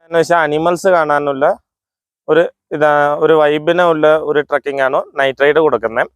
എന്നുവെച്ചാൽ അനിമൽസ് കാണാനുള്ള ഒരു വൈബിനുള്ള ഒരു ട്രക്കിംഗ് ആണ് നൈറ്റ് റൈഡ് കൊടുക്കുന്നത്.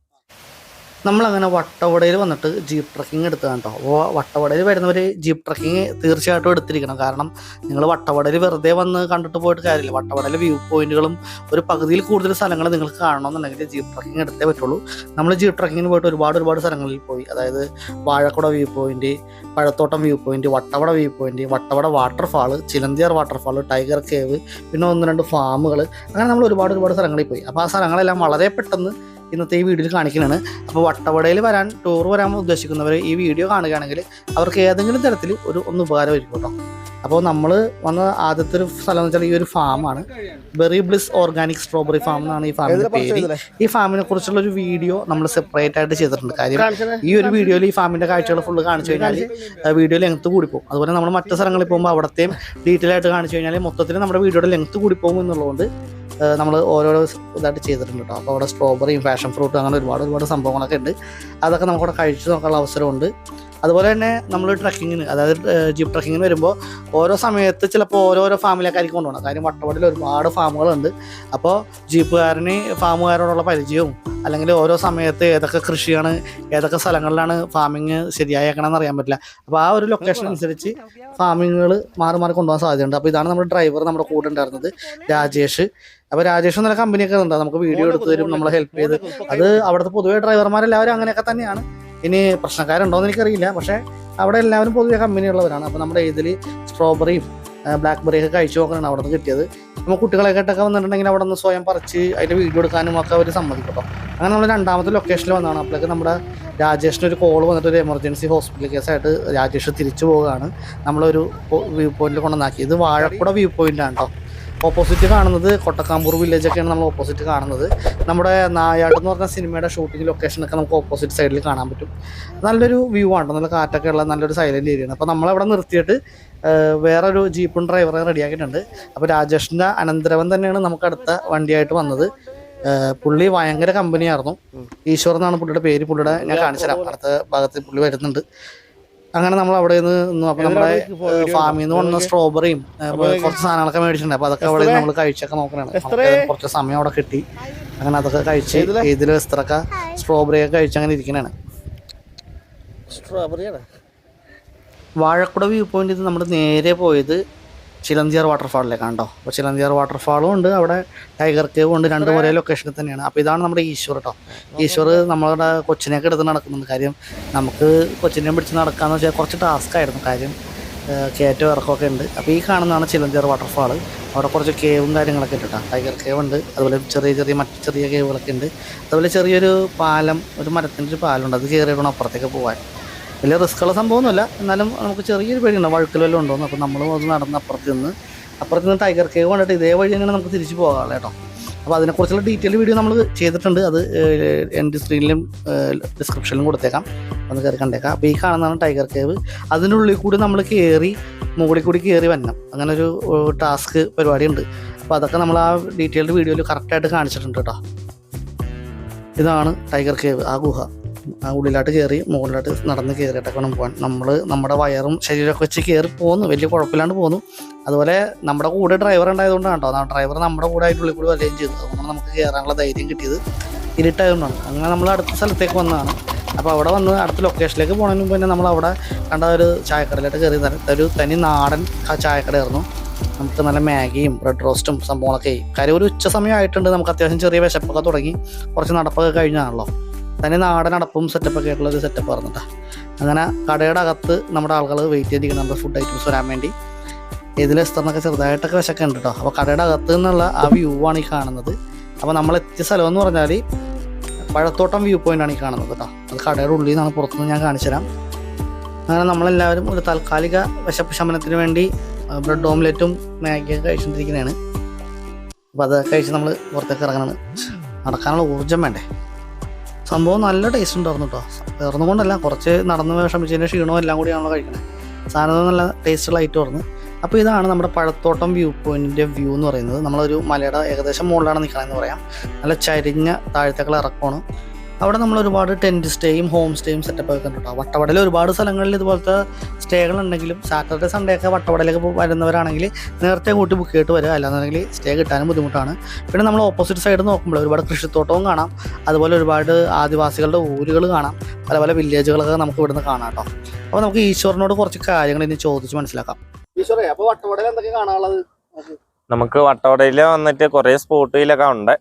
നമ്മളങ്ങനെ വട്ടവടയിൽ വന്നിട്ട് ജീപ്പ് ട്രക്കിംഗ് എടുത്തതാണ് കേട്ടോ. അപ്പോൾ വട്ടവടയിൽ വരുന്നവർ ജീപ്പ് ട്രക്കിംഗ് തീർച്ചയായിട്ടും എടുത്തിരിക്കണം. കാരണം നിങ്ങൾ വട്ടവടയിൽ വെറുതെ വന്ന് കണ്ടിട്ട് പോയിട്ട് കാര്യമില്ല. വട്ടവടയിലെ വ്യൂ പോയിന്റുകളും ഒരു പകുതിയിൽ കൂടുതൽ സ്ഥലങ്ങൾ നിങ്ങൾക്ക് കാണണമെന്നുണ്ടെങ്കിൽ ജീപ്പ് ട്രക്കിംഗ് എടുത്തേ പറ്റുള്ളൂ. നമ്മൾ ജീപ്പ് ട്രക്കിങ്ങിന് പോയിട്ട് ഒരുപാട് സ്ഥലങ്ങളിൽ പോയി. അതായത് Vazhakkuda view point, Pazhathottam view point, Vattavada view point, Vattavada waterfall, Chilanthiyar waterfall, tiger cave, പിന്നെ 1-2 ഫാമുകൾ, അങ്ങനെ നമ്മൾ ഒരുപാട് സ്ഥലങ്ങളിൽ പോയി. അപ്പോൾ ആ സ്ഥലങ്ങളെല്ലാം വളരെ പെട്ടെന്ന് ഇന്നത്തെ ഈ വീഡിയോയിൽ കാണിക്കുന്നതാണ്. അപ്പോൾ വട്ടവടയിൽ ടൂർ വരാൻ ഉദ്ദേശിക്കുന്നവർ ഈ വീഡിയോ കാണുകയാണെങ്കിൽ അവർക്ക് ഏതെങ്കിലും തരത്തിൽ ഒന്ന് ഉപകാരമായിരിക്കും കേട്ടോ. അപ്പോൾ നമ്മൾ വന്ന ആദ്യത്തെ ഒരു സ്ഥലം എന്ന് വെച്ചാൽ ഈ ഒരു ഫാമാണ്. Berry Bliss organic strawberry farm എന്നാണ് ഈ ഫാമിൻ്റെ പേര്. ഈ ഫാമിനെ കുറിച്ചുള്ള ഒരു വീഡിയോ നമ്മൾ സെപ്പറേറ്റ് ആയിട്ട് ചെയ്തിട്ടുണ്ട്. കാര്യം ഈ ഒരു വീഡിയോയിൽ ഈ ഫാമിൻ്റെ കാഴ്ചകൾ ഫുള്ള് കാണിച്ചു കഴിഞ്ഞാൽ വീഡിയോ ലെങ്ത്ത് കൂടിപ്പോകും. അതുപോലെ നമ്മൾ മറ്റു സ്ഥലങ്ങളിൽ പോകുമ്പോൾ അവിടത്തെയും ഡീറ്റെയിൽ ആയിട്ട് കാണിച്ചു കഴിഞ്ഞാൽ മൊത്തത്തിൽ നമ്മുടെ വീഡിയോയുടെ ലെങ്ത്ത് കൂടിപ്പോകും എന്നുള്ളതുകൊണ്ട് നമ്മൾ ഓരോരോ ഇതായിട്ട് ചെയ്തിട്ടുണ്ട് കേട്ടോ. അപ്പോൾ അവിടെ സ്ട്രോബെറിയും പാഷൻ ഫ്രൂട്ടും അങ്ങനെ ഒരുപാട് സംഭവങ്ങളൊക്കെ ഉണ്ട്. അതൊക്കെ നമുക്കവിടെ കഴിച്ച് നോക്കാനുള്ള അവസരമുണ്ട്. അതുപോലെ തന്നെ നമ്മൾ ട്രക്കിങ്ങിന്, അതായത് ജീപ്പ് ട്രക്കിങ്ങിന് വരുമ്പോൾ ഓരോ സമയത്ത് ചിലപ്പോൾ ഓരോരോ ഫാമിലേക്കായിരിക്കും കൊണ്ടുപോകണം. കാര്യം വട്ടവടയിൽ ഒരുപാട് ഫാമുകളുണ്ട്. അപ്പോൾ ജീപ്പുകാരന് ഫാമുകാരോടുള്ള പരിചയവും അല്ലെങ്കിൽ ഓരോ സമയത്ത് ഏതൊക്കെ കൃഷിയാണ്, ഏതൊക്കെ സ്ഥലങ്ങളിലാണ് ഫാമിങ് ശരിയാക്കണമെന്ന് അറിയാൻ പറ്റില്ല. അപ്പോൾ ആ ഒരു ലൊക്കേഷൻ അനുസരിച്ച് ഫാമിങ്ങുകൾ മാറി കൊണ്ടുപോകാൻ സാധ്യതയുണ്ട്. അപ്പോൾ ഇതാണ് നമ്മുടെ ഡ്രൈവർ, നമ്മുടെ കൂടെ ഉണ്ടായിരുന്നത് രാജേഷ്. അപ്പോൾ രാജേഷ് എന്നുള്ള കമ്പനിയൊക്കെ ഉണ്ട്, നമുക്ക് വീഡിയോ എടുത്ത് തരും, നമ്മളെ ഹെൽപ്പ് ചെയ്ത്. അത് അവിടുത്തെ പൊതുവെ ഡ്രൈവർമാരെല്ലാവരും അങ്ങനെയൊക്കെ തന്നെയാണ്. ഇനി പ്രശ്നക്കാരുണ്ടോയെന്ന് എനിക്കറിയില്ല, പക്ഷേ അവിടെ എല്ലാവരും പൊതുവെ കമ്പനിയുള്ളവരാണ്. അപ്പോൾ നമ്മുടെ ഇതിൽ സ്ട്രോബെറിയും ബ്ലാക്ക്ബെറിയൊക്കെ കഴിച്ചു നോക്കാനാണ് അവിടെ നിന്ന് കിട്ടിയത്. നമ്മൾ കുട്ടികളെക്കായിട്ടൊക്കെ വന്നിട്ടുണ്ടെങ്കിൽ അവിടെ നിന്ന് സ്വയം പറിച്ച് അതിൻ്റെ വീഡിയോ എടുക്കാനും ഒക്കെ അവർ സമ്മതിക്കും കേട്ടോ. അങ്ങനെ നമ്മൾ രണ്ടാമത്തെ ലൊക്കേഷനിൽ വന്നതാണ്. അപ്പോഴേക്ക് നമ്മുടെ രാജേഷിന് ഒരു കോൾ വന്നിട്ട് ഒരു എമർജൻസി ഹോസ്പിറ്റൽ കേസായിട്ട് രാജേഷ് തിരിച്ചു പോവുകയാണ്. നമ്മളൊരു വ്യൂ പോയിന്റിൽ കൊണ്ടുവന്നാക്കി. ഇത് വാഴക്കുട വ്യൂ പോയിന്റാണ് കേട്ടോ. ഓപ്പോസിറ്റ് കാണുന്നത് കൊട്ടക്കാമ്പൂർ വില്ലേജൊക്കെയാണ് നമ്മൾ ഓപ്പോസിറ്റ് കാണുന്നത്. നമ്മുടെ നായാട് എന്ന് പറഞ്ഞ സിനിമയുടെ ഷൂട്ടിംഗ് ലൊക്കേഷനൊക്കെ നമുക്ക് ഓപ്പോസിറ്റ് സൈഡിൽ കാണാൻ പറ്റും. നല്ലൊരു വ്യൂ ആണ്, നല്ല കാറ്റൊക്കെ ഉള്ള നല്ലൊരു സൈലൻറ്റ് ഏരിയയാണ്. അപ്പോൾ നമ്മളവിടെ നിർത്തിയിട്ട് വേറൊരു ജീപ്പും ഡ്രൈവറെ റെഡിയാക്കിയിട്ടുണ്ട്. അപ്പോൾ രാജേഷിൻ്റെ അനന്തരവൻ തന്നെയാണ് നമുക്ക് അടുത്ത വണ്ടിയായിട്ട് വന്നത്. പുള്ളി ഭയങ്കര കമ്പനിയായിരുന്നു. ഈശ്വർ എന്നാണ് പുള്ളിയുടെ പേര്. പുള്ളിയുടെ ഞാൻ കാണിച്ചു തരാം, അടുത്ത ഭാഗത്ത് പുള്ളി വരുന്നുണ്ട്. അങ്ങനെ നമ്മൾ അവിടെ നിന്ന് അപ്പോൾ നമ്മുടെ ഫാമിൽ നിന്ന് വന്ന സ്ട്രോബെറിയും കുറച്ച് സാധനങ്ങളൊക്കെ മേടിച്ചിട്ടുണ്ട്. അപ്പോൾ അതൊക്കെ അവിടെ നമ്മൾ കഴിച്ചൊക്കെ നോക്കണതാണ്. കുറച്ച് സമയം അവിടെ കിട്ടി. അങ്ങനെ അതൊക്കെ കഴിച്ച് ഇതിൽ വസ്ത്രമൊക്കെ സ്ട്രോബെറിയൊക്കെ കഴിച്ച് അങ്ങനെ ഇരിക്കണതാണ്. വാഴക്കുട വ്യൂ പോയിന്റ് ഇത് നമ്മൾ നേരെ പോയത് ചിലന്തിയാർ വാട്ടർഫാളിലേക്കാണ് കേട്ടോ. അപ്പോൾ ചിലന്തിയാർ വാട്ടർഫാളും ഉണ്ട്, അവിടെ ടൈഗർ കേവും ഉണ്ട്. രണ്ടും ഒരേ ലൊക്കേഷനിൽ തന്നെയാണ്. അപ്പോൾ ഇതാണ് നമ്മുടെ ഈശ്വർ കേട്ടോ. ഈശ്വർ നമ്മളുടെ കൊച്ചിനെയൊക്കെ എടുത്ത് നടക്കുന്നുണ്ട്. കാര്യം നമുക്ക് കൊച്ചിനെയും പിടിച്ച് നടക്കാമെന്ന് വെച്ചാൽ കുറച്ച് ടാസ്ക് ആയിരുന്നു. കാര്യം കയറ്റവും ഇറക്കമൊക്കെ ഉണ്ട്. അപ്പോൾ ഈ കാണുന്നതാണ് ചിലന്തിയാർ വാട്ടർഫാൾ. അവിടെ കുറച്ച് കേവും കാര്യങ്ങളൊക്കെ ഉണ്ട് കേട്ടോ. ടൈഗർ കേവ് ഉണ്ട്, അതുപോലെ മറ്റു ചെറിയ കേവുകളൊക്കെ ഉണ്ട്. അതുപോലെ ചെറിയൊരു പാലം, ഒരു മരത്തിൻ്റെ ഒരു പാലമുണ്ട്, അത് കയറി വേണം അപ്പുറത്തേക്ക് പോകാൻ. വലിയ റിസ്ക്കുള്ള സംഭവമൊന്നുമില്ല, എന്നാലും നമുക്ക് ചെറിയൊരു പേടിയുണ്ടോ വഴുക്കൽ വല്ലതും ഉണ്ടോയെന്ന്. അപ്പോൾ നമ്മൾ അത് നടന്ന് അപ്പുറത്ത് നിന്ന് ടൈഗർ കേവ് കണ്ടിട്ട് ഇതേ വഴി തന്നെയാണ് നമുക്ക് തിരിച്ച് പോകാറുള്ളത് കേട്ടോ. അപ്പോൾ അതിനെക്കുറിച്ചുള്ള ഡീറ്റെയിൽ വീഡിയോ നമ്മൾ ചെയ്തിട്ടുണ്ട്. അത് എൻ്റെ സ്ക്രീനിലും ഡിസ്ക്രിപ്ഷനിലും കൊടുത്തേക്കാം, ഒന്ന് കയറി കണ്ടേക്കാം. അപ്പോൾ ഈ കാണുന്നതാണ് ടൈഗർ കേവ്. അതിനുള്ളിൽ കൂടി നമ്മൾ മുകളിൽ കൂടി കയറി വരണം. അങ്ങനെ ഒരു ടാസ്ക് പരിപാടിയുണ്ട്. അപ്പോൾ അതൊക്കെ നമ്മൾ ആ ഡീറ്റെയിൽഡ് വീഡിയോയിൽ കറക്റ്റായിട്ട് കാണിച്ചിട്ടുണ്ട് കേട്ടോ. ഇതാണ് ടൈഗർ കേവ്, ആ ഗുഹ. ഉള്ളിലായിട്ട് കയറി മുകളിലായിട്ട് നടന്ന് കയറിയിട്ടൊക്കെ വേണം പോകാൻ. നമ്മുടെ വയറും ശരീരമൊക്കെ വെച്ച് കയറി പോകുന്നു, വലിയ കുഴപ്പമില്ലാണ്ട് പോകുന്നു. അതുപോലെ നമ്മുടെ കൂടെ ഡ്രൈവർ ഉണ്ടായതുകൊണ്ടാണ് കേട്ടോ. ഡ്രൈവർ നമ്മുടെ കൂടെ ആയിട്ട് ഉള്ളിൽ കൂടി വരികയും ചെയ്തു. അതുകൊണ്ടാണ് നമുക്ക് കയറാനുള്ള ധൈര്യം കിട്ടിയത്. ഇരുട്ടായതുകൊണ്ടാണ്. അങ്ങനെ നമ്മൾ അടുത്ത സ്ഥലത്തേക്ക് വന്നതാണ്. അപ്പോൾ അവിടെ വന്ന് അടുത്ത ലൊക്കേഷനിലേക്ക് പോകുന്നതിന് മുമ്പ് തന്നെ നമ്മളവിടെ കണ്ട ഒരു ചായക്കടയിലായിട്ട് കയറി. ഒരു തനി നാടൻ ചായക്കടയായിരുന്നു. നമുക്ക് നല്ല മാഗിയും ബ്രെഡ് റോസ്റ്റും സംഭവങ്ങളൊക്കെ. കാര്യം ഒരു ഉച്ച സമയമായിട്ടുണ്ട്. നമുക്ക് അത്യാവശ്യം ചെറിയ വിശപ്പൊക്കെ തുടങ്ങി, കുറച്ച് നടപ്പൊക്കെ കഴിഞ്ഞാണല്ലോ. തന്നെ നാടൻ അടപ്പും സെറ്റപ്പൊക്കെ ആയിട്ടുള്ളൊരു സെറ്റപ്പ് പറഞ്ഞിട്ടാണ്. അങ്ങനെ കടയുടെ അകത്ത് നമ്മുടെ ആളുകൾ വെയിറ്റ് ചെയ്തിരിക്കണം നമ്മുടെ ഫുഡ് ഐറ്റംസ് വരാൻ വേണ്ടി. ഇതിൽ സ്ഥലമൊക്കെ ചെറുതായിട്ടൊക്കെ വിശക്കെ ഉണ്ട് കേട്ടോ. അപ്പോൾ കടയുടെ അകത്ത് നിന്നുള്ള ആ വ്യൂ ആണ് ഈ കാണുന്നത്. അപ്പോൾ നമ്മൾ എത്തിയ സ്ഥലം എന്ന് പറഞ്ഞാൽ പഴത്തോട്ടം വ്യൂ പോയിൻ്റാണ് ഈ കാണുന്നത് കേട്ടോ. അത് കടയുടെ ഉള്ളിൽ നിന്നാണ്, പുറത്തുനിന്ന് ഞാൻ കാണിച്ചു തരാം. അങ്ങനെ നമ്മളെല്ലാവരും ഒരു താൽക്കാലിക വിശപ്പ് ശമനത്തിന് വേണ്ടി ബ്രെഡ് ഓംലെറ്റും മാഗിയൊക്കെ കഴിച്ചുകൊണ്ടിരിക്കുന്നതാണ്. അപ്പോൾ അത് കഴിച്ച് നമ്മൾ പുറത്തേക്ക് ഇറങ്ങണം. നടക്കാനുള്ള ഊർജ്ജം വേണ്ടേ. സംഭവം നല്ല ടേസ്റ്റ് ഉണ്ടായിരുന്നു കേട്ടോ. വേറൊന്നും കൊണ്ടല്ല, കുറച്ച് നടന്ന് വിഷമിച്ചതിൻ്റെ ക്ഷീണവും എല്ലാം കൂടിയാണല്ലോ കഴിക്കണത്. സാധനം നല്ല ടേസ്റ്റുള്ള ഐറ്റം ആയിരുന്നു. അപ്പോൾ ഇതാണ് നമ്മുടെ പഴത്തോട്ടം വ്യൂ പോയിൻറ്റിൻ്റെ വ്യൂ എന്ന് പറയുന്നത്. നമ്മളൊരു മലയുടെ ഏകദേശം മുകളിലാണ് നിൽക്കണമെന്ന് പറയാം. നല്ല ചരിഞ്ഞ താഴത്തേക്കുള്ള ഇറക്കമാണ്. അവിടെ നമ്മൾ ഒരുപാട് ടെൻറ്റ് സ്റ്റേയും ഹോം സ്റ്റേയും സെറ്റപ്പ് ഒക്കെ കണ്ടിട്ടോ. വട്ടവടയിൽ ഒരുപാട് സ്ഥലങ്ങളിൽ ഇതുപോലത്തെ സ്റ്റേകൾ ഉണ്ടെങ്കിലും സാറ്റർഡേ സൺഡേ ഒക്കെ വട്ടവടയിലേക്ക് വരുന്നവരാണെങ്കിൽ നേരത്തെ കൂട്ടി ബുക്ക് ചെയ്തിട്ട് വരിക, അല്ലാന്നുണ്ടെങ്കിൽ സ്റ്റേ കിട്ടാനും ബുദ്ധിമുട്ടാണ്. പിന്നെ നമ്മൾ ഓപ്പോസിറ്റ് സൈഡ് നോക്കുമ്പോൾ ഒരുപാട് കൃഷിത്തോട്ടവും കാണാം, അതുപോലെ ഒരുപാട് ആദിവാസികളുടെ ഊരുകൾ കാണാം, പല പല വില്ലേജുകളൊക്കെ നമുക്ക് ഇവിടുന്ന് കാണാം കേട്ടോ. അപ്പോൾ നമുക്ക് ഈശ്വരനോട് കുറച്ച് കാര്യങ്ങൾ ഇനി ചോദിച്ച് മനസ്സിലാക്കാം. ഈശ്വരേ, അപ്പോൾ വട്ടവടയിൽ എന്തൊക്കെ കാണാനുള്ളത്? നമുക്ക് വട്ടവടയിൽ വന്നിട്ട് കുറേ സ്പോട്ടുകളൊക്കെ ഉണ്ട്.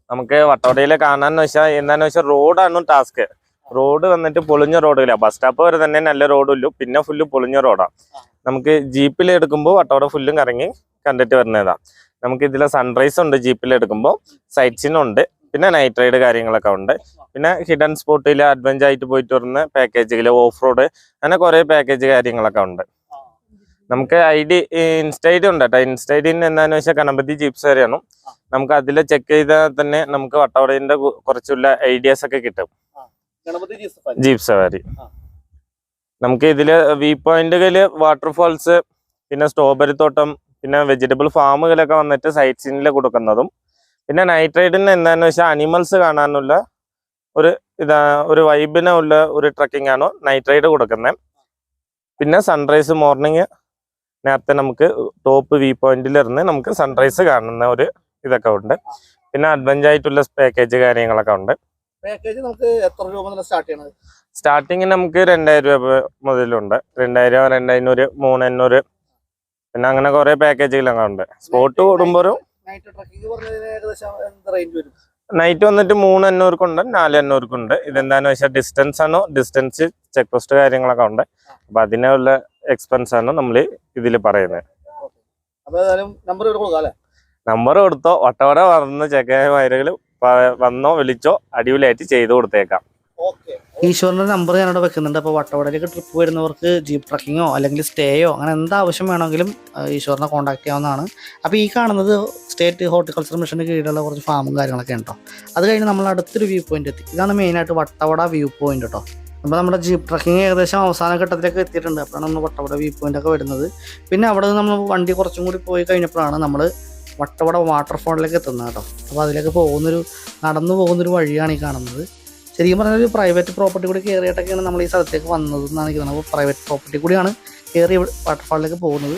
നമുക്ക് വട്ടവടയിൽ കാണാന്ന് വെച്ചാൽ എന്താന്ന് വെച്ചാൽ റോഡാണ് ടാസ്ക്. റോഡ് വന്നിട്ട് പൊളിഞ്ഞ റോഡില്ല, ബസ് സ്റ്റോപ്പ് വരെ തന്നെ നല്ല റോഡില്ലു, പിന്നെ ഫുള്ള് പൊളിഞ്ഞ റോഡാണ്. നമുക്ക് ജീപ്പിൽ എടുക്കുമ്പോൾ വട്ടവട ഫുള്ളും കറങ്ങി കണ്ടിട്ട് വരുന്നതാണ്. നമുക്ക് ഇതിലെ സൺറൈസ് ഉണ്ട് ജീപ്പിൽ എടുക്കുമ്പോൾ, സൈറ്റ് സീൻ ഉണ്ട്, പിന്നെ നൈറ്റ് റൈഡ് കാര്യങ്ങളൊക്കെ ഉണ്ട്. പിന്നെ ഹിഡൻ സ്പോട്ടിൽ അഡ്വഞ്ചർ ആയിട്ട് പോയിട്ട് വരുന്ന പാക്കേജുകൾ, ഓഫ് റോഡ്, അങ്ങനെ കുറേ പാക്കേജ് കാര്യങ്ങളൊക്കെ ഉണ്ട്. നമുക്ക് ഇൻസ്റ്റ ഐഡി ഉണ്ട് കേട്ടോ. ഇൻസ്റ്റ ഐഡി എന്താണെന്ന് വെച്ചാൽ ഗണപതി ജീപ്പ് സവാരിയാണ്. നമുക്ക് അതിൽ ചെക്ക് ചെയ്താൽ തന്നെ നമുക്ക് വട്ടവടേന്റെ കുറച്ചുള്ള ഐഡിയാസ് ഒക്കെ കിട്ടും. ജീപ്പ് സവാരി നമുക്ക് ഇതില് വ്യൂ പോയിന്റുകള്, വാട്ടർഫാൾസ്, പിന്നെ സ്ട്രോബെറി തോട്ടം, പിന്നെ വെജിറ്റബിൾ ഫാമുകളൊക്കെ വന്നിട്ട് സൈറ്റ് സീനിൽ കൊടുക്കുന്നതും. പിന്നെ നൈറ്റ് റൈഡിന് എന്താണെന്ന് വെച്ചാൽ അനിമൽസ് കാണാനുള്ള ഒരു വൈബിനുള്ള ഒരു ട്രക്കിംഗ് ആണ് നൈറ്റ് റൈഡ് കൊടുക്കുന്നത്. പിന്നെ സൺറൈസ് മോർണിംഗ് നേരത്തെ നമുക്ക് ടോപ്പ് വ്യൂ പോയിന്റിലിരുന്ന് നമുക്ക് സൺറൈസ് കാണുന്ന ഒരു ഇതൊക്കെ ഉണ്ട്. പിന്നെ അഡ്വഞ്ചർ ആയിട്ടുള്ള പാക്കേജ് കാര്യങ്ങളൊക്കെ ഉണ്ട്. പാക്കേജ് നമുക്ക് എത്ര രൂപ മുതൽ സ്റ്റാർട്ട് ചെയ്യണത്? സ്റ്റാർട്ടിങ് നമുക്ക് 2000 രൂപ മുതലുണ്ട്. 2000, 2500, 3500, പിന്നെ അങ്ങനെ കുറെ പാക്കേജുകളൊക്കെ ഉണ്ട്. സ്പോട്ട് കൂടുമ്പോൾ നൈറ്റ് വന്നിട്ട് 3500 400 ഇതെന്താന്ന് വെച്ചാൽ ഡിസ്റ്റൻസ് ആണോ, ഡിസ്റ്റൻസ് ചെക്ക് പോസ്റ്റ് കാര്യങ്ങളൊക്കെ ഉണ്ട്. അപ്പൊ അതിനുള്ള എക്സ്പെൻസ് ആണ് നമ്മൾ ഇതിൽ പറയുന്നത്. നമ്പർ കൊടുത്തോ, വട്ടവട വന്ന് ചെക്കന്മാരുകൾ വന്നോ വിളിച്ചോ അടിപൊളിയായിട്ട് ചെയ്തു കൊടുത്തേക്കാം. ഈശ്വറിന്റെ നമ്പർ ഞാനിവിടെ വെക്കുന്നുണ്ട്. അപ്പോൾ വട്ടവടയിലേക്ക് ട്രിപ്പ് വരുന്നവർക്ക് ജീപ്പ് ട്രക്കിങ്ങോ അല്ലെങ്കിൽ സ്റ്റേയോ അങ്ങനെ എന്താവശ്യം വേണമെങ്കിലും ഈശ്വറിനെ കോൺടാക്ട് ചെയ്യാവുന്നതാണ്. അപ്പോൾ ഈ കാണുന്നത് സ്റ്റേറ്റ് ഹോർട്ടിക്കൾച്ചർ മിഷന് കീഴിലുള്ള കുറച്ച് ഫാമും കാര്യങ്ങളൊക്കെ ഉണ്ടോ. അത് കഴിഞ്ഞ് നമ്മൾ അടുത്തൊരു വ്യൂ പോയിന്റ് എത്തി. ഇതാണ് മെയിനായിട്ട് വട്ടവട വ്യൂ പോയിന്റ് കേട്ടോ. അപ്പോൾ നമ്മുടെ ജീപ്പ് ട്രക്കിങ് ഏകദേശം അവസാന ഘട്ടത്തിലേക്ക് എത്തിയിട്ടുണ്ട്. അപ്പോഴാണ് നമ്മൾ വട്ടവട വ്യൂ പോയിന്റ് ഒക്കെ വരുന്നത്. പിന്നെ അവിടെ നിന്ന് നമ്മൾ വണ്ടി കുറച്ചും കൂടി പോയി കഴിഞ്ഞപ്പോഴാണ് നമ്മൾ വട്ടവട വാട്ടർഫാളിലേക്ക് എത്തുന്നത് കേട്ടോ. അപ്പോൾ അതിലേക്ക് നടന്നു പോകുന്നൊരു വഴിയാണ് ഈ കാണുന്നത്. ശരിക്കും പറഞ്ഞാൽ ഒരു പ്രൈവറ്റ് പ്രോപ്പർട്ടി കൂടി കയറിയിട്ടൊക്കെയാണ് നമ്മൾ ഈ സ്ഥലത്തേക്ക് വന്നത് എന്നാണ് എനിക്ക് തോന്നുന്നത്. അപ്പോൾ പ്രൈവറ്റ് പ്രോപ്പർട്ടി കൂടിയാണ് കയറി വാട്ടർഫാളിലേക്ക് പോകുന്നത്.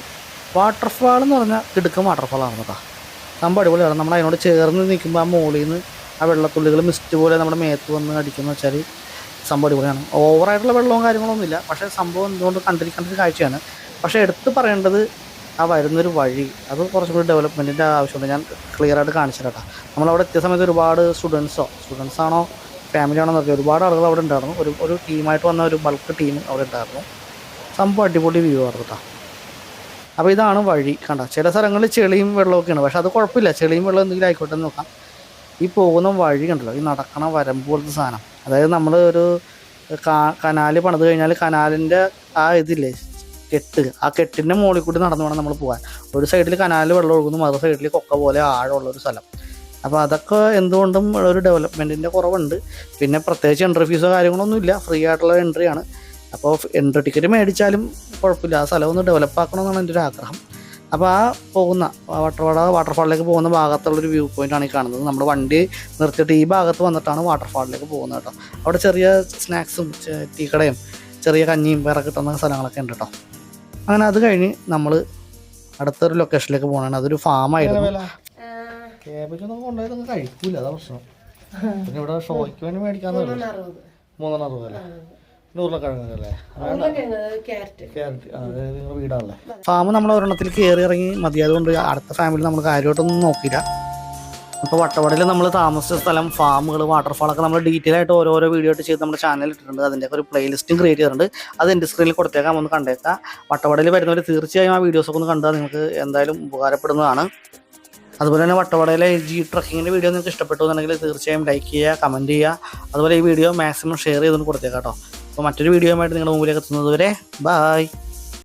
വാട്ടർഫാൾ എന്ന് പറഞ്ഞാൽ കിടുക്കൻ വാട്ടർഫാളാണ് കേട്ടോ. സംഭവം അടിപൊളിയാണ്. നമ്മൾ അതിനോട് ചേർന്ന് നിൽക്കുമ്പോൾ ആ മുകളിൽ നിന്ന് ആ വെള്ളത്തുള്ളികൾ മിസ്റ്റ് പോലെ നമ്മുടെ മേത്ത് വന്ന് അടിക്കുന്ന വെച്ചാൽ സംഭവം അടിപൊളിയാണ്. ഓവറായിട്ടുള്ള വെള്ളവും കാര്യങ്ങളൊന്നുമില്ല, പക്ഷേ സംഭവം എന്തുകൊണ്ട് കണ്ടിരിക്കേണ്ട ഒരു കാഴ്ചയാണ്. പക്ഷേ എടുത്ത് പറയേണ്ടത് ആ വരുന്നൊരു വഴി, അത് കുറച്ചും കൂടി ഡെവലപ്മെൻറ്റിൻ്റെ ആവശ്യമുണ്ട്. ഞാൻ ക്ലിയർ ആയിട്ട് കാണിച്ചു തരാം. നമ്മളവിടെ എത്തിയ സമയത്ത് ഒരുപാട് സ്റ്റുഡൻസാണോ ഫാമിലി ആണോ എന്നൊക്കെ ഒരുപാട് ആളുകൾ അവിടെ ഉണ്ടായിരുന്നു. ഒരു ടീമായിട്ട് വന്ന ഒരു ബൾക്ക് ടീം അവിടെ ഉണ്ടായിരുന്നു. സംഭവം അടിപൊളി വ്യൂ ആയിരുന്നു കേട്ടോ. അപ്പോൾ ഇതാണ് വഴി കണ്ട. ചില സ്ഥലങ്ങളിൽ ചെളിയും വെള്ളമൊക്കെയാണ്, പക്ഷെ അത് കുഴപ്പമില്ല. ചെളിയും വെള്ളം എന്തെങ്കിലും ആയിക്കോട്ടെ എന്ന് നോക്കാം. ഈ പോകുന്ന വഴി കണ്ടല്ലോ, ഈ നടക്കണ വരമ്പ് പോലത്തെ സാധനം. അതായത് നമ്മൾ ഒരു കനാല് പണിത് കഴിഞ്ഞാൽ കനാലിൻ്റെ ആ ഇതില്ലേ ആ കെട്ടിൻ്റെ മുകളിൽ കൂടി നടന്നു വേണം നമ്മൾ പോകാൻ. ഒരു സൈഡിൽ കനാലിൽ വെള്ളം ഒഴുകുന്നു, മറു സൈഡിൽ കൊക്ക പോലെ ആഴമുള്ളൊരു സ്ഥലം. അപ്പോൾ അതൊക്കെ എന്തുകൊണ്ടും ഒരു ഡെവലപ്മെൻറ്റിൻ്റെ കുറവുണ്ട്. പിന്നെ പ്രത്യേകിച്ച് എൻട്രി ഫീസോ കാര്യങ്ങളൊന്നുമില്ല, ഫ്രീ ആയിട്ടുള്ള എൻട്രിയാണ്. അപ്പോൾ എൻട്രി ടിക്കറ്റ് മേടിച്ചാലും കുഴപ്പമില്ല. ആ സ്ഥലം ഒന്ന് ഡെവലപ്പ് ആക്കണമെന്നാണ് എൻ്റെ ഒരു ആഗ്രഹം. അപ്പോൾ ആ പോകുന്ന വട്ടവട വാട്ടർഫാളിലേക്ക് പോകുന്ന ഭാഗത്തുള്ളൊരു വ്യൂ പോയിൻ്റാണ് ഈ കാണുന്നത്. നമ്മൾ വണ്ടി നിർത്തിയിട്ട് ഈ ഭാഗത്ത് വന്നിട്ടാണ് വാട്ടർഫാളിലേക്ക് പോകുന്നത് കേട്ടോ. അവിടെ ചെറിയ സ്നാക്സും ടീക്കടയും ചെറിയ കഞ്ഞിയും വേറെ കിട്ടുന്ന സ്ഥലങ്ങളൊക്കെ ഉണ്ട് കേട്ടോ. അങ്ങനെ അത് കഴിഞ്ഞ് നമ്മൾ അടുത്തൊരു ലൊക്കേഷനിലേക്ക് പോകണം. അതൊരു ഫാമായിരുന്നു. കേബേജ് ഒന്നും കൊണ്ടുപോയതൊന്നും കഴിക്കൂല, അതാ പ്രശ്നം. പിന്നെ ഇവിടെ ഷോയ്ക്ക് വേണ്ടി മേടിക്കാന്ന് 360 അല്ലേ, 100 കിഴങ്ങല്ലേ, വീടാണല്ലേ. ഫാം നമ്മൾ ഒരെണ്ണത്തിൽ കയറി ഇറങ്ങി മതിയായതുകൊണ്ട് അടുത്ത ഫാമിലി നമ്മൾ കാര്യമായിട്ടൊന്നും നോക്കിയില്ല. അപ്പോൾ വട്ടവടയിൽ നമ്മൾ താമസിച്ച സ്ഥലം, ഫാമുകൾ, വാട്ടർഫാളൊക്കെ നമ്മൾ ഡീറ്റെയിൽ ആയിട്ട് ഓരോരോ വീഡിയോ ആയിട്ട് ചെയ്ത് നമ്മുടെ ചാനലിൽ ഇട്ടിട്ടുണ്ട്. അതിൻ്റെയൊക്കെ ഒരു പ്ലേലിസ്റ്റും ക്രിയേറ്റ് ചെയ്തിട്ടുണ്ട്. അത് എൻ്റെ സ്ക്രീനിൽ കൊടുത്തേക്കാം, ഒന്ന് കണ്ടേക്കാം. വട്ടവടയിൽ വരുന്നവർ തീർച്ചയായും ആ വീഡിയോസൊക്കെ ഒന്ന് കണ്ടാൽ നിങ്ങൾക്ക് എന്തായാലും ഉപകാരപ്പെടുന്നതാണ്. അതുപോലെ തന്നെ വട്ടവടയിലെ ജീപ്പ് ട്രക്കിങ്ങിൻ്റെ വീഡിയോ നിങ്ങൾക്ക് ഇഷ്ടപ്പെട്ടു എന്നുണ്ടെങ്കിൽ തീർച്ചയായും ലൈക്ക് ചെയ്യുക, കമൻറ്റ് ചെയ്യുക. അതുപോലെ ഈ വീഡിയോ മാക്സിമം ഷെയർ ചെയ്തുകൊണ്ട് കൊടുത്തേക്കാം കേട്ടോ. അപ്പോൾ മറ്റൊരു വീഡിയോയുമായിട്ട് നിങ്ങളുടെ മുമ്പിലേക്ക് എത്തുന്നത് വരെ ബൈ.